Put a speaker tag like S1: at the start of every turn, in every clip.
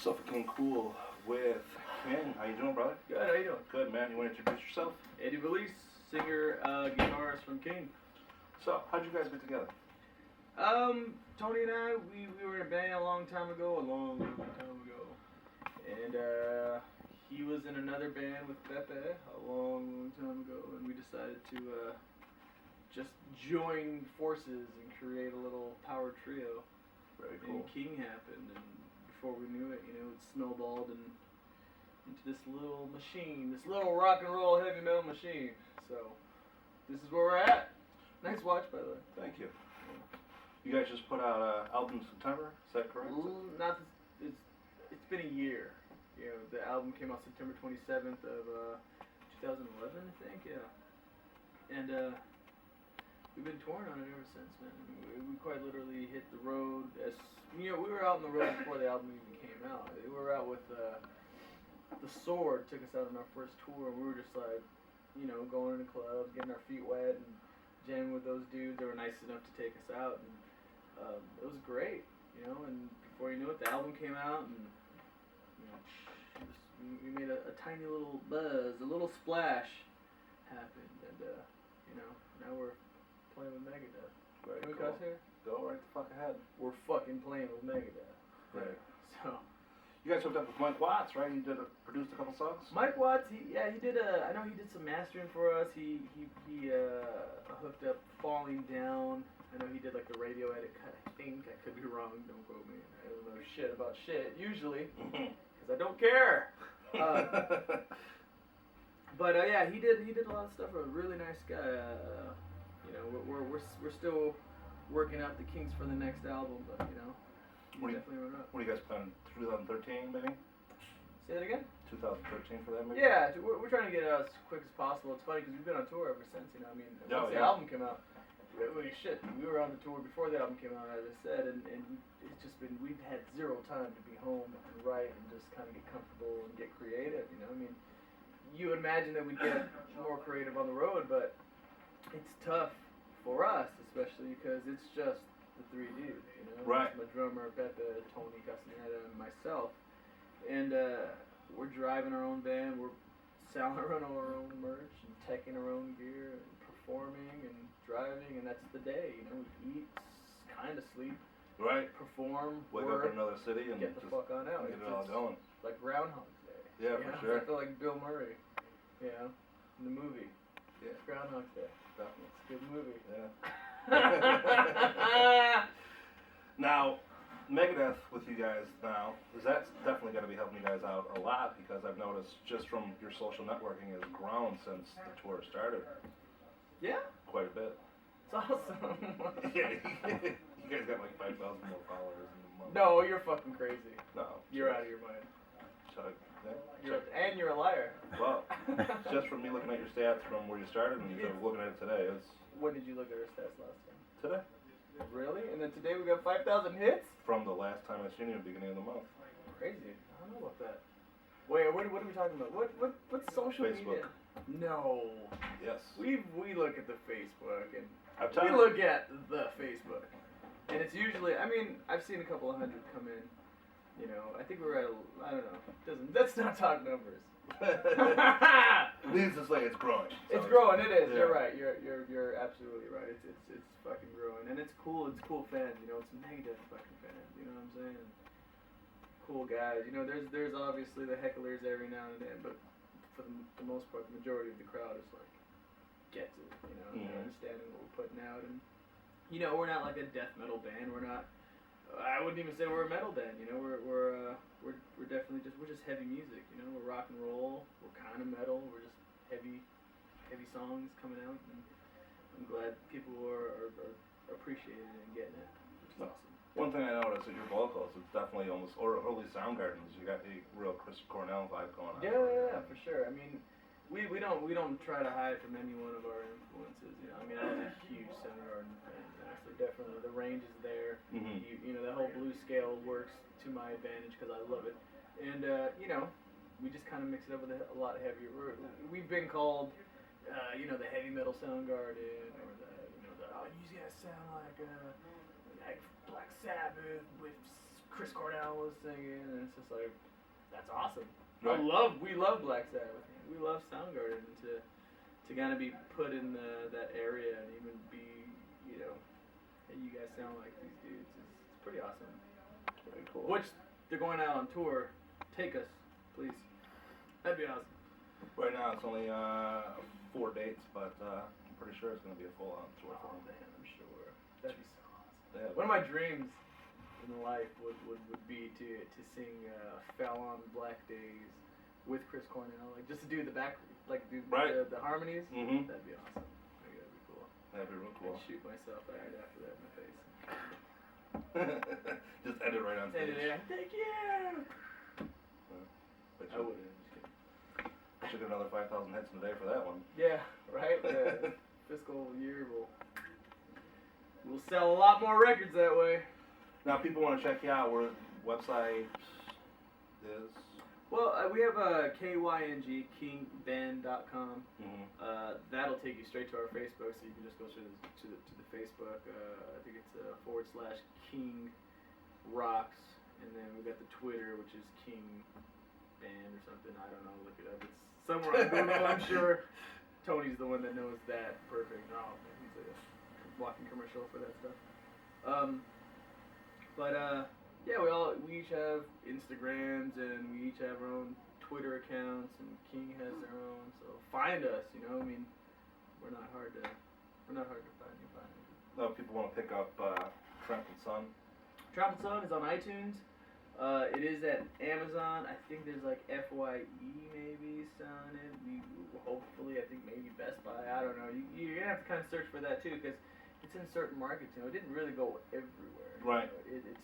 S1: Suffocating Cool with Kyng. How you doing, brother?
S2: Good, how you doing?
S1: Good, man. You want to introduce yourself?
S2: Eddie Valise, singer, guitarist from Kyng.
S1: So, how'd you guys get together?
S2: Tony and I, we were in a band a long time ago, and he was in another band with Pepe a long time ago, and we decided to just join forces and create a little power trio.
S1: Very cool.
S2: And Kyng happened, and before we knew it, it snowballed into this little machine, this little rock and roll heavy metal machine. So, this is where we're at. Nice watch, by the way.
S1: Thank you. You guys just put out an album in September, is that correct?
S2: It's been a year. The album came out September 27th of 2011, I think, yeah. And we've been touring on it ever since, man. We quite literally hit the road we were out on the road before the album even came out. We were out with The Sword, took us out on our first tour, and we were just like, going into clubs, getting our feet wet, and jamming with those dudes. They were nice enough to take us out, and it was great, and before you knew it, the album came out, and we made a tiny little buzz, a little splash happened, and now we're playing with Megadeth.
S1: Very
S2: Can we
S1: cool.
S2: cuss here?
S1: Go right the fuck ahead.
S2: We're fucking playing with Megadeth.
S1: Right.
S2: So,
S1: you guys hooked up with Mike Watts, right? He produced a couple songs?
S2: Mike Watts, he did I know he did some mastering for us. He hooked up Falling Down. I know he did like the radio edit cut, I think. I could be wrong, don't quote me. I don't know shit about shit, usually, because I don't care. But yeah, he did a lot of stuff. A really nice guy. We're still working out the kinks for the next album, but definitely run up.
S1: What are you guys planning? 2013, maybe?
S2: Say that again?
S1: 2013 for that, maybe?
S2: Yeah, we're trying to get it out as quick as possible. It's funny because we've been on tour ever since. Once the album came out, we were on the tour before the album came out, as I said, and it's just been, we've had zero time to be home and write and just kind of get comfortable and get creative. You would imagine that we'd get more creative on the road, but it's tough for us, especially because it's just the three dudes,
S1: Right.
S2: It's my drummer, Pepe, Tony Castaneda, and myself. And we're driving our own van, we're selling our own merch, and teching our own gear, and performing, and driving, and that's the day, we eat, kind of sleep,
S1: Right.
S2: perform,
S1: Wake
S2: work,
S1: up in another city and
S2: get the fuck on out.
S1: Get it all going.
S2: Like Groundhog's Day.
S1: Yeah, for sure.
S2: I feel like Bill Murray, in the movie.
S1: Yeah.
S2: Groundhog's Day.
S1: Definitely.
S2: It's a good movie.
S1: Yeah. Now, Megadeth with you guys now, is that definitely going to be helping you guys out a lot, because I've noticed just from your social networking has grown since the tour started.
S2: Yeah?
S1: Quite a bit.
S2: It's awesome.
S1: Yeah, you guys got like 5,000 more followers in a month.
S2: No, you're fucking crazy.
S1: No.
S2: You're out of your mind.
S1: Yeah.
S2: You're a liar.
S1: Well, just from me looking at your stats from where you started and looking at it today, it's...
S2: When did you look at our stats last time?
S1: Today.
S2: Really? And then today we got 5,000 hits?
S1: From the last time I seen you at the beginning of the month.
S2: Crazy. I don't know about that. Wait, what are we talking about? What's social
S1: Facebook.
S2: media? No.
S1: Yes.
S2: We look at the Facebook, and
S1: I'm
S2: we look at the Facebook. And it's usually, I've seen a couple of hundred come in. I think we're at, I don't know. Let's not talk numbers.
S1: Needless to say, it's growing. So
S2: it's growing. It is.
S1: Yeah.
S2: You're right. You're absolutely right. It's fucking growing, and it's cool. It's cool fans. It's Megadeth fucking fans. You know what I'm saying? Cool guys. There's obviously the hecklers every now and then, but for the most part, the majority of the crowd is like gets it. They're understanding what we're putting out, and we're not like a death metal band. We're not. I wouldn't even say we're a metal band. We're definitely we're just heavy music. We're rock and roll. We're kind of metal. We're just heavy songs coming out, and I'm glad people are appreciating it and getting it, which is awesome.
S1: One thing I noticed is your vocals. It's definitely almost, or early Soundgardens. You got the real Chris Cornell vibe going on.
S2: Yeah, for sure. We don't try to hide from any one of our influences. I was a huge Soundgarden fan, so definitely the range is there.
S1: Mm-hmm.
S2: The whole blues scale works to my advantage because I love it, and we just kind of mix it up with a lot heavier. We've been called, the heavy metal Soundgarden, or you guys sound like Black Sabbath with Chris Cornell was singing, and it's it's just like, that's awesome.
S1: Right.
S2: We love Black Sabbath. Man. We love Soundgarden, and to kind of be put in that area and even be, you know, hey, you guys sound like these dudes. It's pretty awesome.
S1: Very cool.
S2: Which they're going out on tour. Take us, please. That'd be awesome.
S1: Right now it's only 4 dates, but I'm pretty sure it's going to be a full-on tour for
S2: Oh
S1: them.
S2: man, I'm sure. That'd be so awesome.
S1: They have
S2: One of my dreams in life would be to sing "Fell on Black Days" with Chris Cornell, like just to do the back, like do
S1: Right.
S2: the harmonies.
S1: Mhm.
S2: That'd be awesome. I think that'd be cool.
S1: That'd be real cool.
S2: I'd shoot myself right after that in the face.
S1: Just end it right on
S2: And
S1: stage.
S2: then, thank you.
S1: But
S2: I wouldn't. Just kidding.
S1: should get another 5,000 hits in a day for that one.
S2: Yeah, right. Fiscal year we'll sell a lot more records that way.
S1: Now, people want to check you out. Where website is?
S2: Well, we have KYNG, kingband.com.
S1: Mm-hmm.
S2: That'll take you straight to our Facebook, so you can just go to the Facebook. I think it's /Kyng Rocks, and then we've got the Twitter, which is Kyng Band or something. I don't know. Look it up. It's somewhere on Google, I'm sure. Tony's the one that knows that perfect. Oh, man, he's like a walking commercial for that stuff. Yeah, we each have Instagrams, and we each have our own Twitter accounts, and Kyng has their own. So find us, you know. I mean, we're not hard to find. You find us.
S1: No, people want to pick up Trampled Sun.
S2: Trampled Sun is on iTunes. It is at Amazon. I think there's like FYE maybe on it. Hopefully, I think maybe Best Buy. I don't know. You're gonna have to kind of search for that too, because it's in certain markets. You know, it didn't really go everywhere.
S1: Right.
S2: You know, it's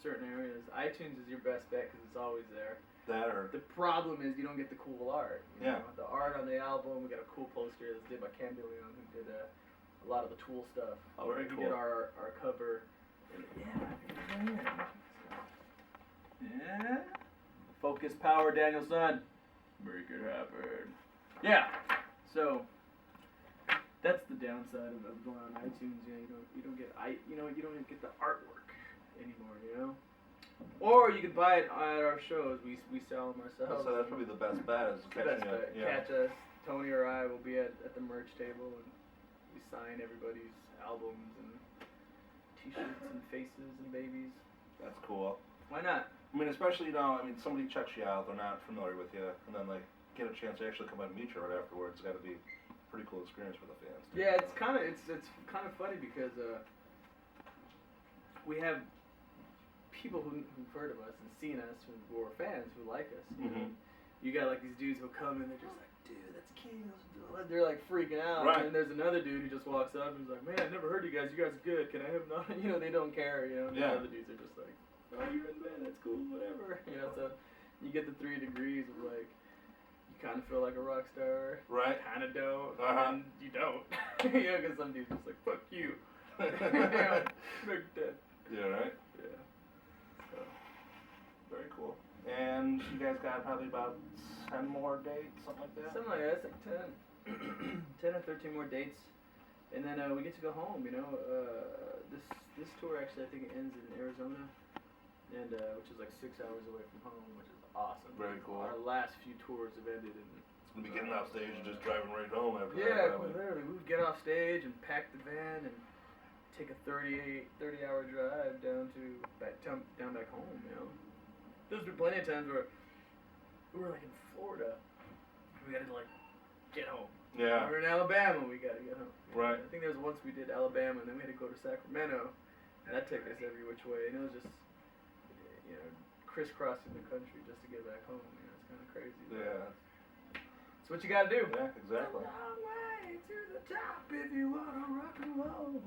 S2: certain areas. iTunes is your best bet because it's always there.
S1: That or
S2: The problem is you don't get the cool art. You
S1: Yeah.
S2: know? The art on the album. We got a cool poster that's did by Cam DeLeon, who did a lot of the Tool stuff.
S1: Oh, very
S2: He
S1: cool.
S2: did our cover. And yeah, I think it's right here. Yeah. Focus, power, Danielson. Make it happen. Yeah. So that's the downside of going on iTunes. You know, you don't get the artwork anymore. You know. Or you could buy it at our shows. We sell them ourselves.
S1: so that's probably the best bet is catching it. Yeah.
S2: Catch us. Tony or I will be at the merch table, and we sign everybody's albums and T-shirts and faces and babies.
S1: That's cool.
S2: Why not?
S1: I mean, especially somebody checks you out, they're not familiar with you, and then like get a chance to actually come out and meet you right afterwards. It's got to be a pretty cool experience for the fans. Too.
S2: Yeah, it's kind of funny because we have people who've heard of us and seen us who are fans who like us. You know? You got like these dudes who come and they're just like, dude, that's Kyng. They're like freaking out.
S1: Right.
S2: And there's another dude who just walks up and is like, man, I never heard you guys. You guys are good. Can I have none? You know, they don't care. You know, and
S1: Yeah.
S2: the other dudes are just like, oh, you're in the band. That's cool. Whatever. You know, so you get the 3 degrees of like, you kind of feel like a rock star.
S1: Right.
S2: Kind of don't.
S1: Uh-huh.
S2: And you don't. You know, because some dudes are just like, fuck you. You know, big dead.
S1: Yeah, right?
S2: Yeah. So.
S1: Very cool. And you guys got probably about 10 more dates, something like that?
S2: Something like that. It's like 10. 10 or 13 more dates. And then we get to go home, you know. This tour actually, I think it ends in Arizona. And which is like 6 hours away from home, which is awesome.
S1: Very cool.
S2: Our last few tours have ended in...
S1: It's going to be getting off stage and just driving right home after that.
S2: Yeah,
S1: probably.
S2: literally. We would get off stage and pack the van and take a 30-hour drive down back home, you know. There's been plenty of times where we were like in Florida. We got to like get home.
S1: Yeah.
S2: We were in Alabama. We got to get home.
S1: Right.
S2: I think there was once we did Alabama and then we had to go to Sacramento, and that took us every which way. And it was just, you know, crisscrossing the country just to get back home. You know, it's kind of crazy.
S1: Yeah.
S2: It's what you got to do.
S1: Yeah, exactly.
S2: A long way to the top if you want to rock and roll.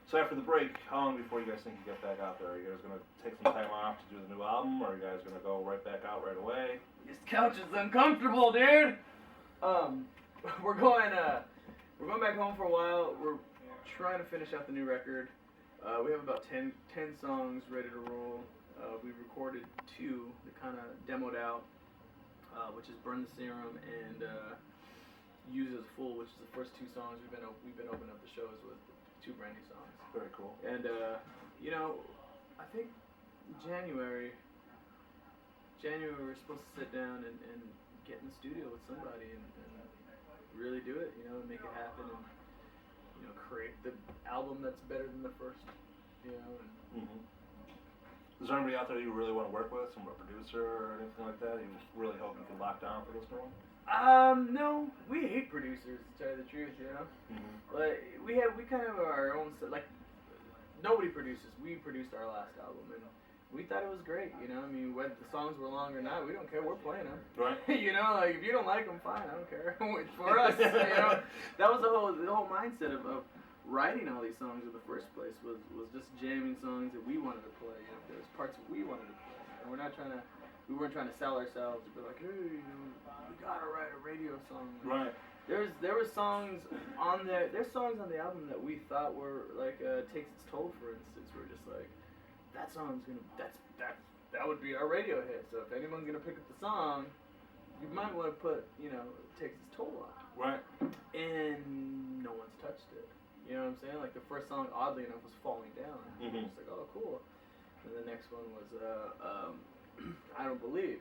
S1: So after the break, how long before you guys think you get back out there? Are you guys going to take some time off to do the new album, or are you guys going to go right back out right away?
S2: This couch is uncomfortable, dude. We're going back home for a while. We're trying to finish out the new record. We have about 10 songs ready to roll. We recorded 2 that kind of demoed out, which is "Burn the Serum" and "Use As Full," which is the first 2 songs we've been opening up the shows with. 2 brand new songs.
S1: Very cool.
S2: And you know, I think January January we were supposed to sit down and get in the studio with somebody and really do it, you know, and make it happen and, you know, create the album that's better than the first, you know. And
S1: Is there anybody out there you really want to work with, some producer or anything like that? You really hope you can lock down for this new one?
S2: No, we hate producers, to tell you the truth, you know. But we kind of are our own, like, nobody produces. We produced our last album and we thought it was great, you know. I mean, whether the songs were long or not, we don't care. We're playing them.
S1: Right.
S2: You know, like if you don't like them, fine. I don't care. For us, you know, that was the whole mindset of writing all these songs in the first place was just jamming songs that we wanted to play. You know, there was parts that we wanted to play, and we weren't trying to sell ourselves to be like, hey, you know, we gotta write a radio song.
S1: Right.
S2: There were songs on there's songs on the album that we thought were like Takes Its Toll, for instance. We're just like, that song's gonna that would be our radio hit. So if anyone's gonna pick up the song, you might want to put, you know, Takes Its Toll on.
S1: Right.
S2: And no one's touched it. You know what I'm saying? Like the first song, oddly enough, was Falling Down. It's like, oh, cool. And the next one was I Don't Believe.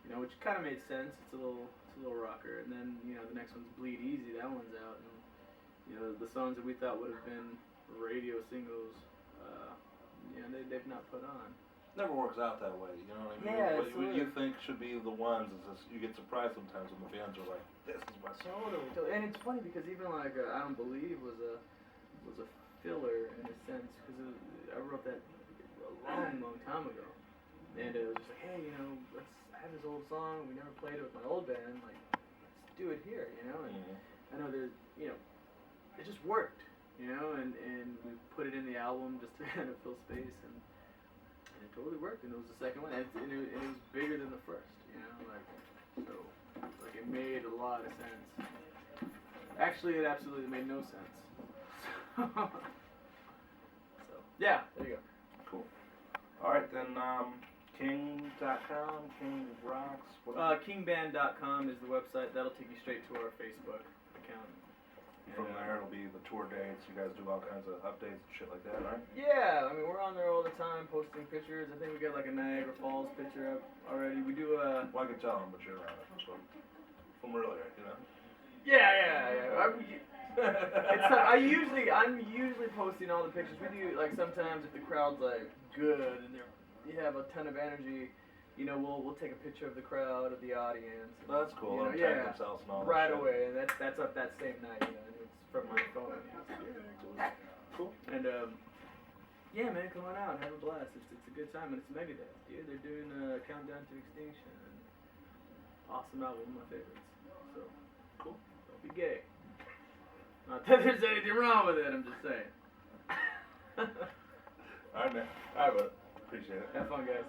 S2: You know, which kind of made sense. It's a little rocker. And then, you know, the next one's Bleed Easy. That one's out. And, you know, the songs that we thought would have been radio singles, you know, they've not put on.
S1: Never works out that way, you know what I mean?
S2: Yeah,
S1: what you think should be the ones, is just, you get surprised sometimes when the fans are like, this is my song.
S2: Totally. And it's funny because even like I Don't Believe was a filler in a sense, because I wrote that a long time ago. And it was just like, hey, you know, I have this old song, we never played it with my old band, like, let's do it here, you know? And I know there's, you know, it just worked, you know, and we put it in the album just to kind of fill space, and it totally worked, and it was the second one, and it was bigger than the first, you know, like, so, like, it made a lot of sense. Actually, it absolutely made no sense. So, yeah, there you go.
S1: Cool. Alright, then, Kyng.com, Kyng Rocks,
S2: Kyngband.com is the website. That'll take you straight to our Facebook account.
S1: From there, it'll be the tour dates. You guys do all kinds of updates and shit like that, right?
S2: Yeah, I mean, we're on there all the time posting pictures. I think we got like a Niagara Falls picture up already. We do
S1: Well, I can tell them, but you're on it. So, from earlier, you know?
S2: Yeah. I'm usually posting all the pictures. We do, like, sometimes if the crowd's like good and you have a ton of energy, you know, we'll take a picture of the crowd, of the audience. And,
S1: that's cool.
S2: You know,
S1: yeah. Themselves and all
S2: right
S1: that
S2: away, and that's up that same night. You know, and it's from my phone.
S1: Cool.
S2: And yeah, man, come on out and have a blast. It's a good time, and it's Megadeth, dude. They're doing Countdown to Extinction. And awesome album, one of my favorites. So
S1: cool.
S2: Don't be gay. Not that there's anything wrong with it. I'm just saying.
S1: All right, man. All right, brother. Appreciate it.
S2: Have fun, guys.